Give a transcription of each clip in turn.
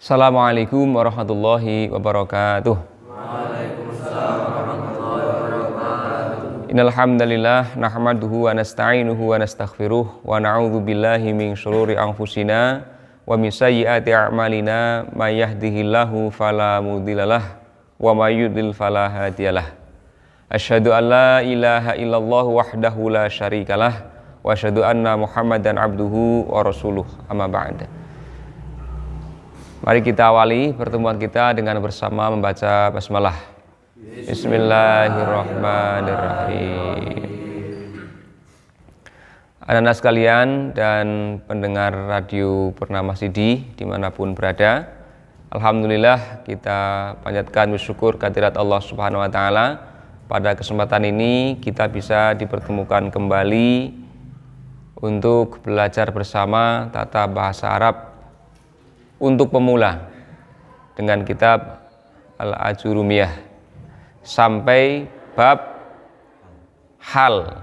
Assalamualaikum warahmatullahi wabarakatuh. Waalaikumsalam warahmatullahi wabarakatuh. Innal hamdalillah nahmaduhu wa nasta'inuhu wa nastaghfiruh wa na'udzu billahi min syururi anfusina wa min sayyiati a'malina may yahdihillahu fala mudhillalah wa may yudlil fala hadiyalah. Asyhadu an la ilaha illallah wahdahu la syarikalah wa asyhadu anna Muhammadan abduhu wa rasuluh. Amma ba'd. Mari kita awali pertemuan kita dengan bersama membaca basmalah. Bismillahirrahmanirrahim. Anak-anak sekalian dan pendengar radio Purnama Sidi dimanapun berada, alhamdulillah kita panjatkan bersyukur kehadirat Allah Subhanahu wa Ta'ala. Pada kesempatan ini kita bisa dipertemukan kembali untuk belajar bersama tata bahasa Arab untuk pemula dengan kitab Al-Ajurumiyah sampai bab hal.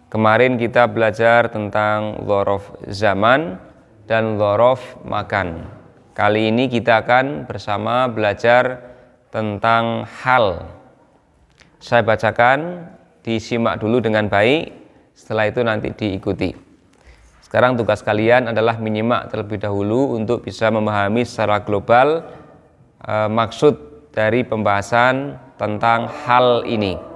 Kemarin kita belajar tentang dzaraf zaman dan dzaraf makan. Kali ini kita akan bersama belajar tentang hal. Saya bacakan, disimak dulu dengan baik, setelah itu nanti diikuti. Sekarang tugas kalian adalah menyimak terlebih dahulu untuk bisa memahami secara global maksud dari pembahasan tentang hal ini.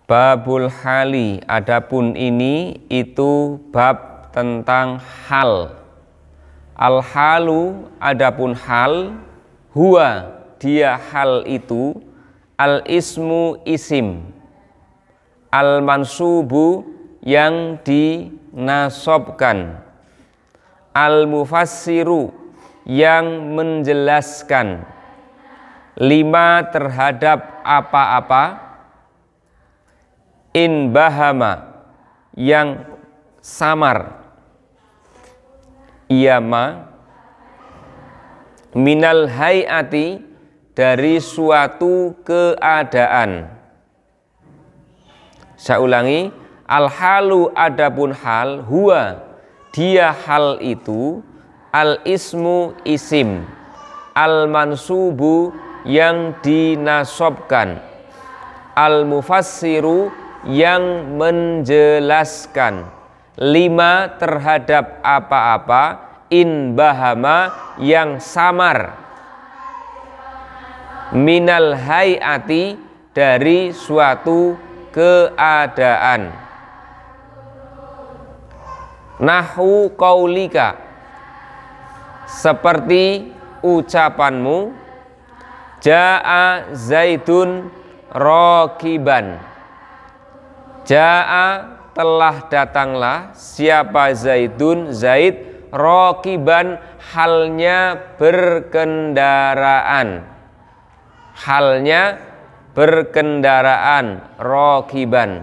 Babul hali, adapun ini itu bab tentang hal. Al halu, adapun hal, huwa, dia hal itu, al ismu isim, al mansubu yang dinasobkan, al mufassiru yang menjelaskan, lima terhadap apa-apa, in bahama yang samar, iyama minal hayati dari suatu keadaan. Saya ulangi, al halu adapun hal, huwa dia hal itu, al ismu isim, al mansubu yang dinasobkan, al mufassiru yang menjelaskan, lima terhadap apa-apa, in bahama yang samar, minal hayati dari suatu keadaan. Nahu qaulika seperti ucapanmu, jaa zaidun rakiban. Ja'a telah datanglah siapa Zaidun, Zaid, rakiban halnya berkendaraan. Halnya berkendaraan, rakiban.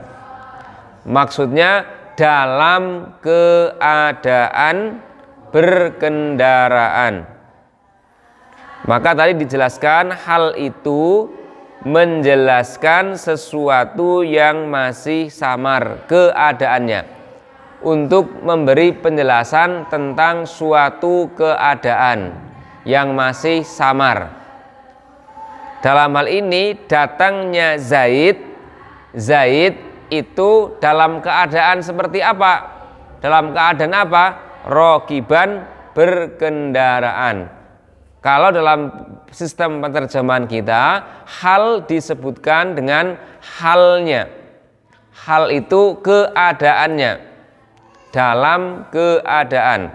Maksudnya dalam keadaan berkendaraan. Maka tadi dijelaskan hal itu menjelaskan sesuatu yang masih samar keadaannya, untuk memberi penjelasan tentang suatu keadaan yang masih samar. Dalam hal ini datangnya Zaid itu dalam keadaan seperti apa? Dalam keadaan apa? Rakiban, berkendaraan. Kalau dalam sistem penerjemahan kita, hal disebutkan dengan halnya. Hal itu keadaannya, dalam keadaan.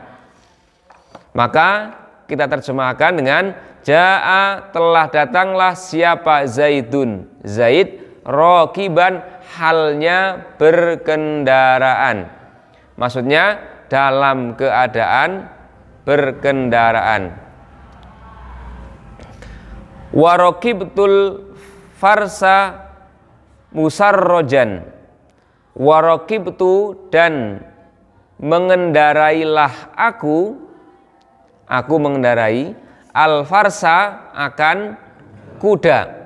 Maka kita terjemahkan dengan jaa, telah datanglah siapa Zaidun, Zaid, rokiban, halnya berkendaraan. Maksudnya dalam keadaan berkendaraan. Warokibtul farsa musarrojan. Warokibtu, dan mengendarailah aku mengendarai al-farsa, akan kuda,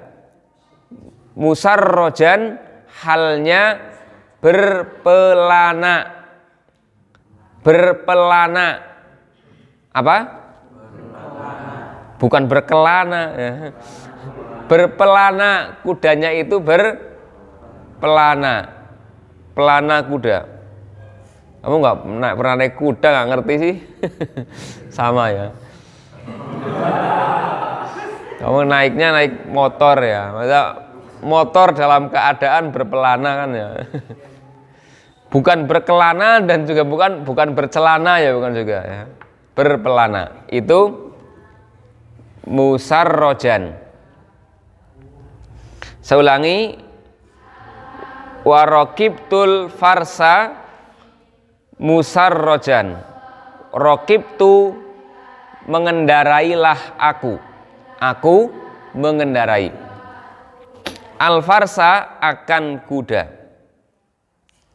musarrojan, halnya berpelana. Apa? Bukan berkelana ya. Berpelana, kudanya itu berpelana, pelana kuda. Kamu nggak pernah naik kuda, nggak ngerti sih? Sama ya. Kamu naiknya naik motor ya. Masa motor dalam keadaan berpelana kan ya. Bukan berkelana dan juga bukan bercelana ya, bukan juga ya. Berpelana itu musarrojan. Saya ulangi, warokibtul farsa musarrojan. Rokibtu, mengendarailah aku mengendarai al-farsa, akan kuda.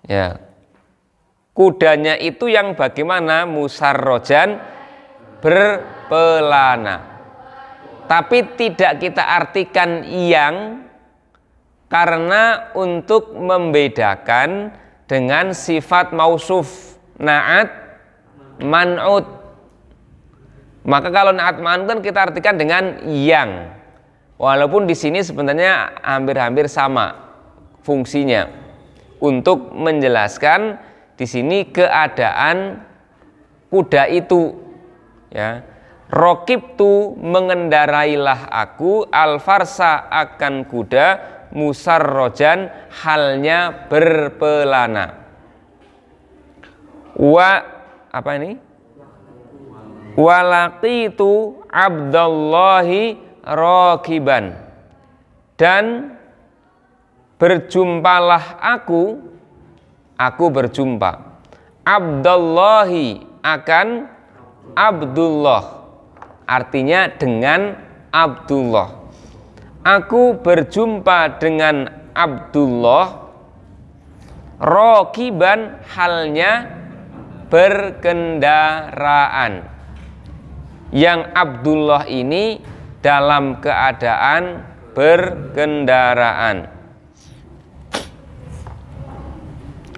Ya, kudanya itu yang bagaimana? Musarrojan, berpelana. Tapi tidak kita artikan yang, karena untuk membedakan dengan sifat mausuf, na'at, man'ut. Maka kalau na'at man'ut kita artikan dengan yang. Walaupun di sini sebenarnya hampir-hampir sama fungsinya. Untuk menjelaskan di sini keadaan kuda itu, ya. Rokibtu, mengendarailah aku, al-farsa, akan kuda, musarrojan, halnya berpelana. Apa ini? Walaqitu Abdallahi rokiban, dan berjumpalah aku berjumpa Abdallahi, akan Abdullah. Artinya dengan Abdullah. Aku berjumpa dengan Abdullah, rokiban, halnya berkendaraan. Yang Abdullah ini dalam keadaan berkendaraan.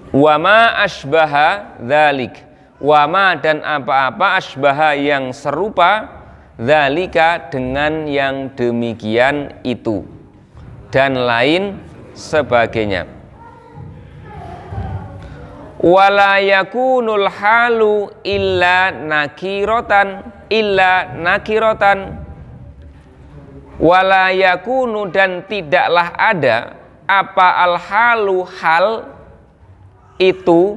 Wama asbaha dzalik, wama, dan apa-apa, asbaha, yang serupa, dzalika, dengan yang demikian itu, dan lain sebagainya. Wala yakunul halu illa nakiratan, wala yakunu, dan tidaklah ada apa al-halu, hal itu,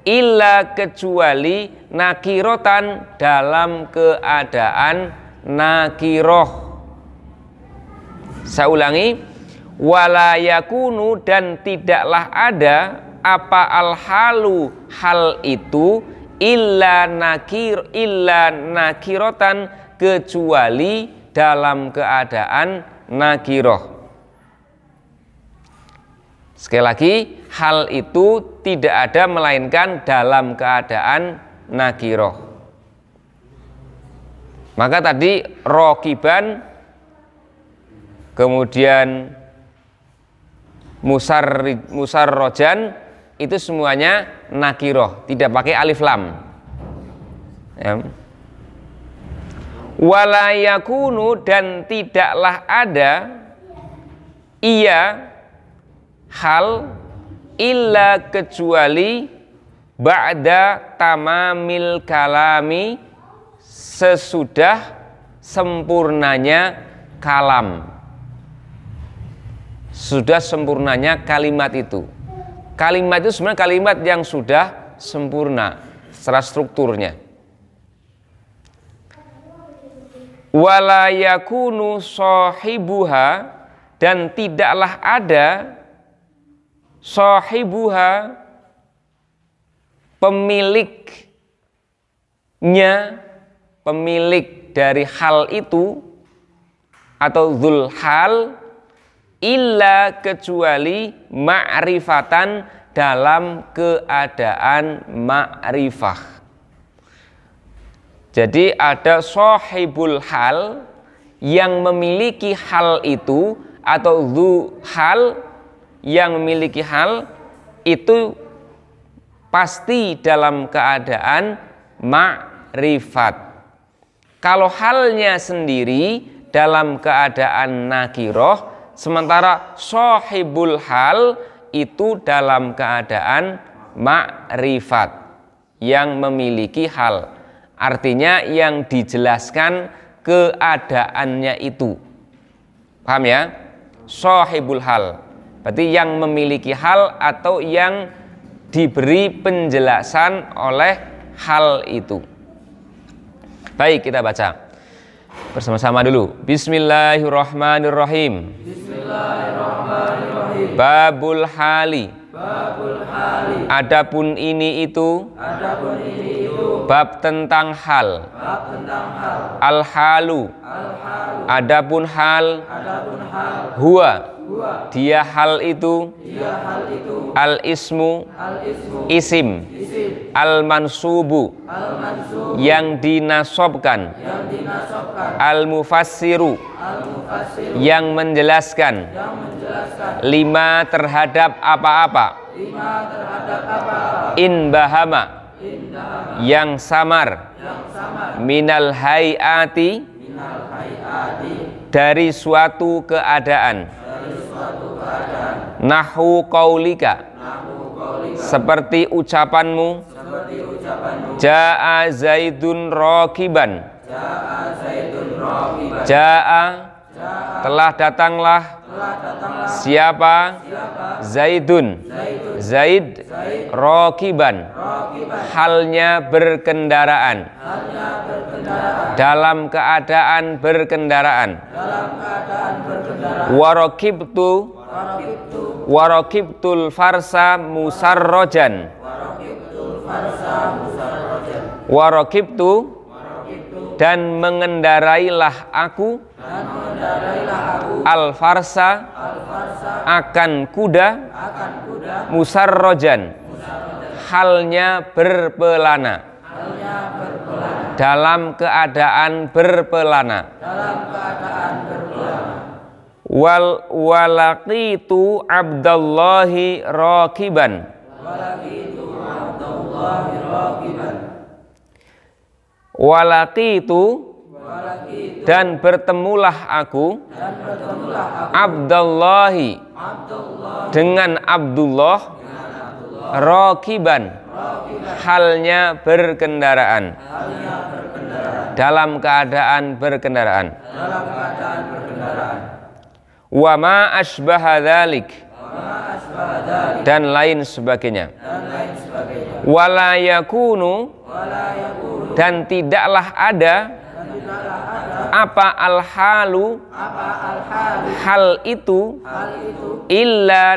illa, kecuali nakirotan, dalam keadaan nakiroh. Saya ulangi, wala yakunu, dan tidaklah ada apa al-halu, hal itu, illa nakirotan, kecuali dalam keadaan nakiroh. Sekali lagi, hal itu tidak ada melainkan dalam keadaan nakiroh. Maka tadi rokiban, kemudian musarrojan, itu semuanya nakiroh, tidak pakai alif lam. Ya. Wala yakunu, dan tidaklah ada ia, hal, illa, kecuali ba'da tamamil kalami, sesudah sempurnanya kalam, sudah sempurnanya kalimat itu. Kalimat itu sebenarnya kalimat yang sudah sempurna secara strukturnya. Wala yakunu sahibuha, dan tidaklah ada sahibuha, pemiliknya, pemilik dari hal itu atau dzul hal, illa kecuali ma'rifatan, dalam keadaan ma'rifah. Jadi ada sahibul hal yang memiliki hal itu, atau dzu hal yang memiliki hal itu pasti dalam keadaan ma'rifat. Kalau halnya sendiri dalam keadaan nakiroh, sementara sahibul hal itu dalam keadaan ma'rifat, yang memiliki hal. Artinya yang dijelaskan keadaannya itu. Paham ya? Sahibul hal berarti yang memiliki hal atau yang diberi penjelasan oleh hal itu. Baik, kita baca bersama-sama dulu. Bismillahirrahmanirrahim. Bismillahirrahmanirrahim. Babul hali. Babul hali. Adapun ini itu. Adapun ini itu. Bab tentang hal. Bab tentang hal. Al halu. Al halu. Adapun hal. Adapun hal. Huwa. Huwa. Dia hal itu. Dia hal itu. Al ismu. Al ismu. Isim. Isim. Al mansubu. Al mansub. Yang dinasobkan. Yang dinasobkan. Al mufassiru. Al mufassir. Yang menjelaskan. Yang menjelaskan. Lima terhadap apa-apa. Lima terhadap apa-apa. In bahama. Indahama. Yang samar. Yang samar. Minal hayati. Minal hayati. Dari suatu keadaan. Dari suatu keadaan. Nahu qaulika. Nahu qaulika. Seperti ucapanmu. Seperti ucapanmu. Ja'a Zaidun rakiban. Ja'a Zaidun rakiban. Ja'a. Telah datanglah. Telah datanglah. Siapa? Siapa? Zaidun. Zaidun. Zaid. Rakiban. Rakiban. Halnya berkendaraan. Halnya berkendaraan. Dalam keadaan berkendaraan. Dalam keadaan berkendaraan. Warakibtu. Warakibtu. Warakibtul farsa musarrojan. Warakibtul farsa musarrojan. Warakibtu. Warakibtu. Dan mengendarailah aku. Dan mengendarailah aku. Al farsa. Al farsa. Akan kuda. Akan kuda. Musarrojan. Halnya berpelana. Halnya berpelana. Dalam keadaan berpelana. Dalam keadaan berpelana. Walaqitu Abdallahi rakiban. Walaqitu Abdallahi rakiban. Walaqitu. Walaqitu. Dan bertemulah aku. Dan bertemulah aku. Abdallahi. Abdullah. Dengan Abdullah. Rakiban. Halnya berkendaraan. Halnya berkendaraan. Dalam keadaan berkendaraan. Dalam keadaan berkendaraan. Wa ma asbaha dzalik. Wa asbaha dzalik. Dan lain sebagainya. Dan lain sebagainya. Wala yakunu. Wala yakunu. Dan tidaklah ada. Dan tidaklah ada. Apa al-halu. Apa al-halu. Hal itu. Hal itu. Illa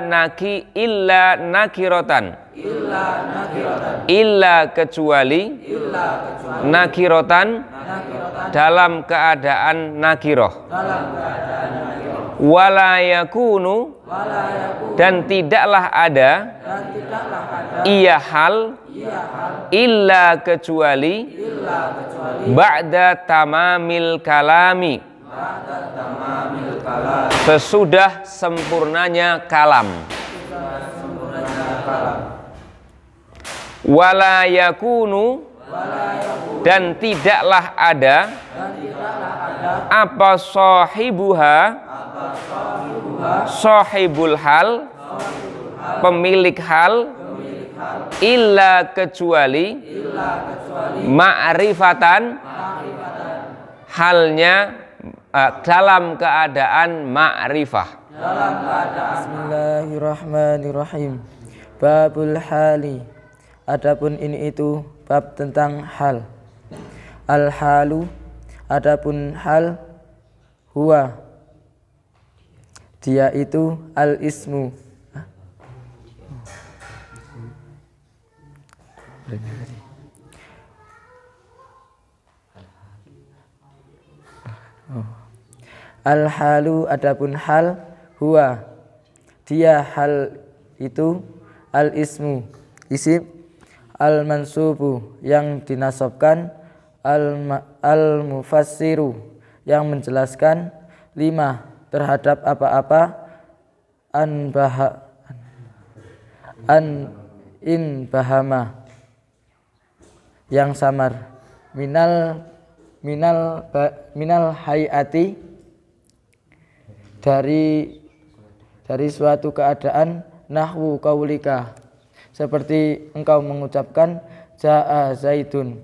nakirotan. Illa nakiratan. Illa kecuali. Illa kecuali. Nakirotan. Nakiratan. Dalam keadaan nakiroh. Dalam keadaan nakiroh. Wala yakunu. Wala yakunu. Dan tidaklah ada. Dan tidaklah ada. Iya hal. Iya hal. Illa kecuali. Illa kecuali. Ba'da tamamil kalami. Ba'da tamamil kalam. Sesudah sempurnanya kalam. Sempurnanya kalam. Wala yakunu. Dan tidaklah ada. Dan tidaklah ada. Apa sahibuha. Apa sahibuha. Sahibul hal. Pemilik hal. Pemilik hal. Illa kecuali. Illa kecuali. Ma'rifatan. Ma'rifatan. halnya dalam keadaan ma'rifah. dalam keadaan Bismillahirrahmanirrahim. Babul hali. Adapun ini itu bab tentang hal. Al halu. Adapun hal huwa. Dia itu al ismu. Al halu adapun hal huwa dia hal itu al ismu isim al mansubu yang dinasabkan al mufassiru yang menjelaskan lima terhadap apa-apa an in bahama yang samar minal hayati dari suatu keadaan nahwu qaulika seperti engkau mengucapkan jaa zaitun,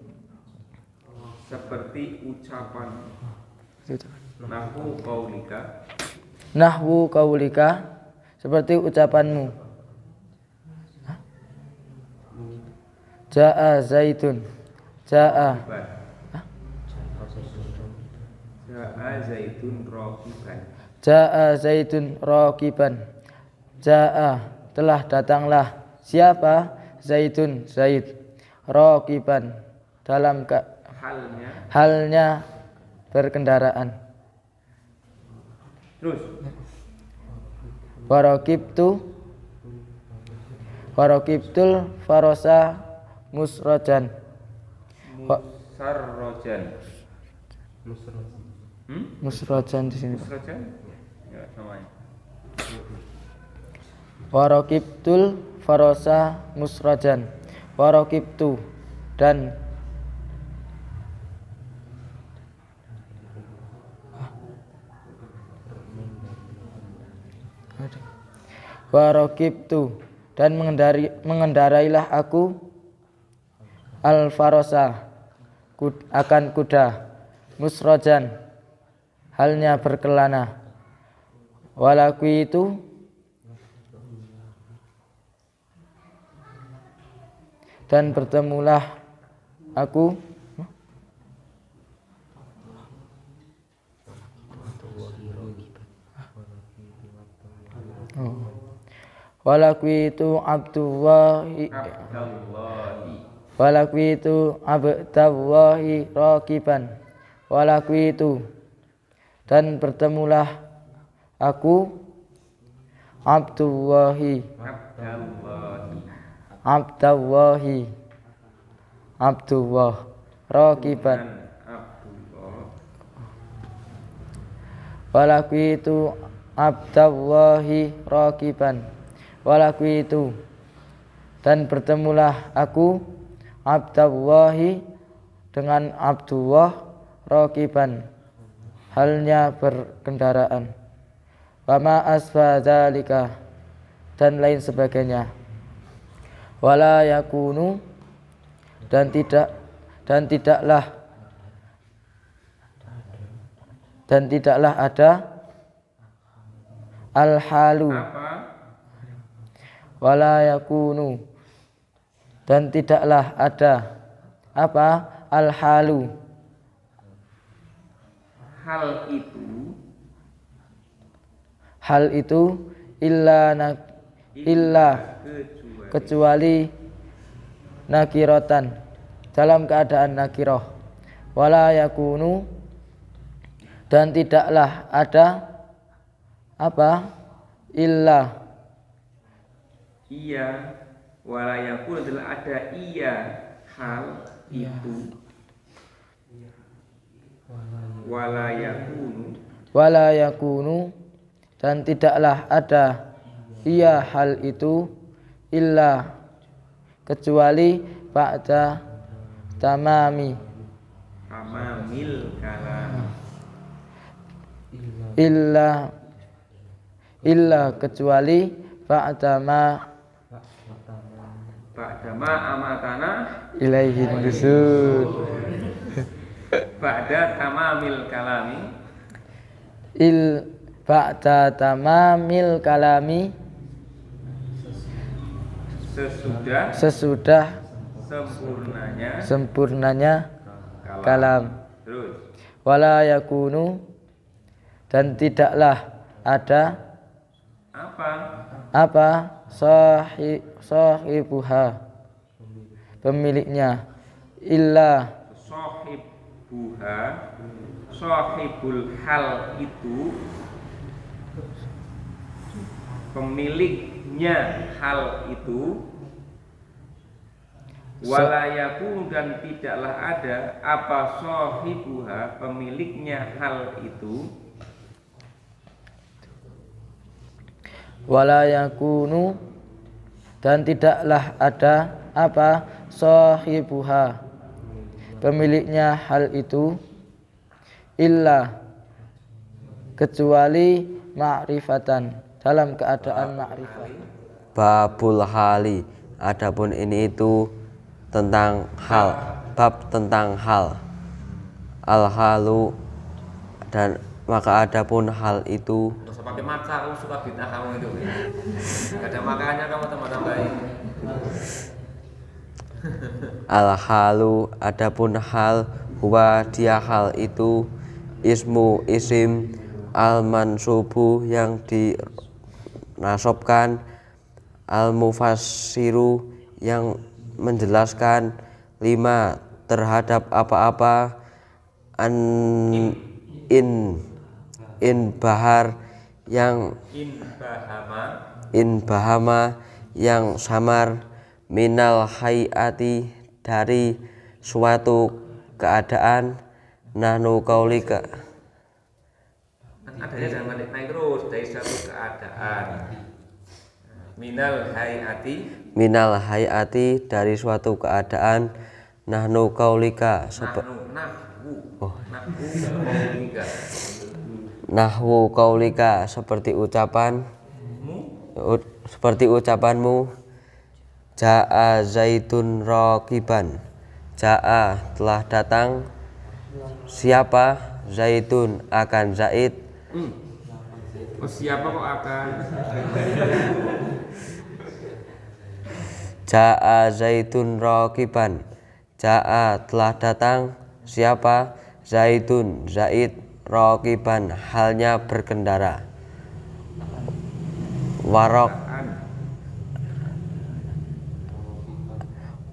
Seperti ucapan nahwu qaulika seperti ucapanmu jaa zaitun jaa zaitun raqiban jaa telah datanglah siapa zaitun zaid raqiban dalam halnya berkendaraan. Terus waraqibtul farosa musrojan musrojan di sini. Ya, namanya. Waraqibtul farosa musrojan waraqibtu dan waraqibtu dan mengendarailah aku al farosa akan kuda musrojan halnya berkelana walaku itu dan bertemulah aku walaku itu abdallahi raqiban walaku itu dan bertemulah aku abdallahi abdullah raqiban walaku itu abdallahi raqiban walaku itu dan bertemulah aku abdallahi dengan Abdullah raqiban halnya berkendaraan wama asfadzalika dan lain sebagainya wala yakunu dan tidaklah ada al halu wala yakunu dan tidaklah ada apa al halu hal itu illa kecuali nakirotan dalam keadaan nakiroh wala yakunu dan tidaklah ada apa illa iya wala yakunu adalah ada iya hal itu wala yakunu dan tidaklah ada iya hal itu illa kecuali ba'da tamamil kalam illa kecuali ba'da ma amatana ilaihi nusur ba'da tamamil kalami ba'da tamamil kalami sesudah sempurnanya kalam. Terus Wala yakunu dan tidaklah ada apa sahibuha pemiliknya illa sahibul hal itu pemiliknya hal itu walayaku dan tidaklah ada apa sahibuha pemiliknya hal itu walayakunu dan tidaklah ada apa sahibuha pemiliknya hal itu illa kecuali ma'rifatan dalam keadaan ma'rifat. Babul hali, adapun ini itu tentang hal, bab tentang hal. Al halu dan maka adapun hal itu. Terus pakai maka, aku suka bid'ah kamu itu. Gak ada makanya kamu tambah-tambahin. Al halu adapun hal huwa dia hal itu ismu isim al mansubu yang dinasobkan al mufassiru yang menjelaskan lima terhadap apa-apa in bahar yang in bahama yang samar minal hayati dari suatu keadaan nahnu kaulika adanya jangan naik terus dari suatu keadaan minal hayati dari suatu keadaan nahnu kaulika nahwu kaulika seperti ucapanmu ja'a zaitun raqiban ja'a telah datang siapa zaitun akan zaid siapa kok akan ja'a zaitun raqiban ja'a telah datang siapa zaitun zaid raqiban halnya berkendara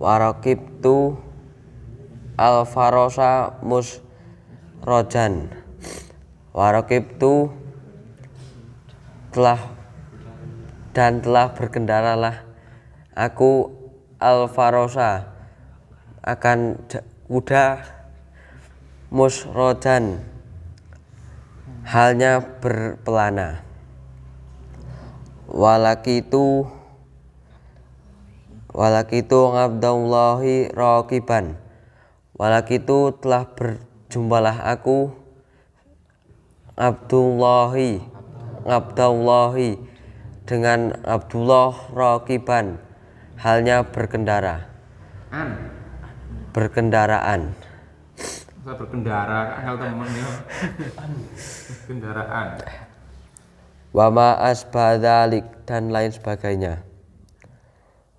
waraqibtu al farosa musrojan waraqibtu telah berkendaralah aku al farosa akan kuda musrojan halnya berpelana walakitu ngabdallahi raqiban walakitu telah berjumpalah aku Abdullahi dengan Abdullah raqiban halnya berkendaraan berkendara hal temennya kendaraan wama asbadalik dan lain sebagainya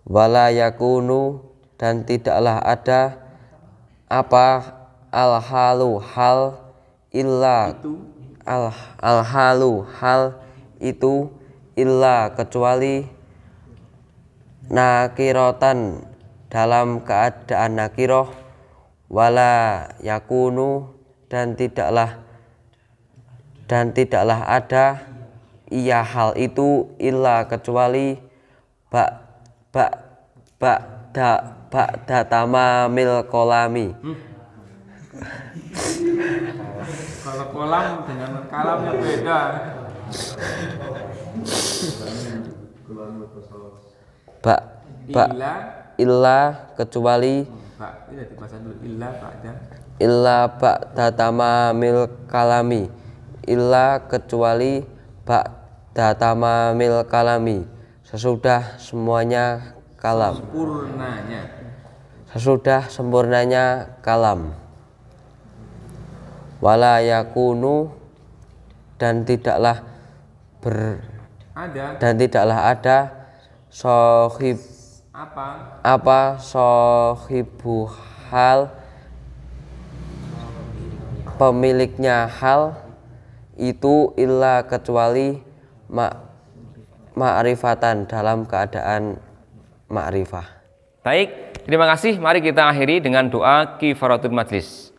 wala yakunu dan tidaklah ada apa al halu hal illa al halu hal itu illa kecuali nakirotan dalam keadaan nakiroh wala yakunu dan tidaklah ada iya hal itu illa kecuali ba'da tamamil kolami kalau kolam dengan kalamnya beda illa kecuali illa ba'da tamamil kalami illa kecuali ba'da tamamil kalami sesudah semuanya kalam sesudah sempurnanya kalam wala yakunu dan tidaklah ada sohib sohibu hal pemiliknya hal itu illa kecuali ma'rifatan dalam keadaan ma'rifah. Baik, terima kasih. Mari kita akhiri dengan doa kifaratul majlis.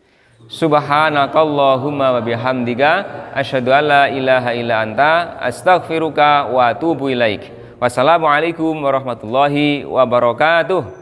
Subhanakallahumma wa bihamdika asyhadu an la ilaha illa anta astaghfiruka wa atubu ilaik. Wassalamualaikum warahmatullahi wabarakatuh.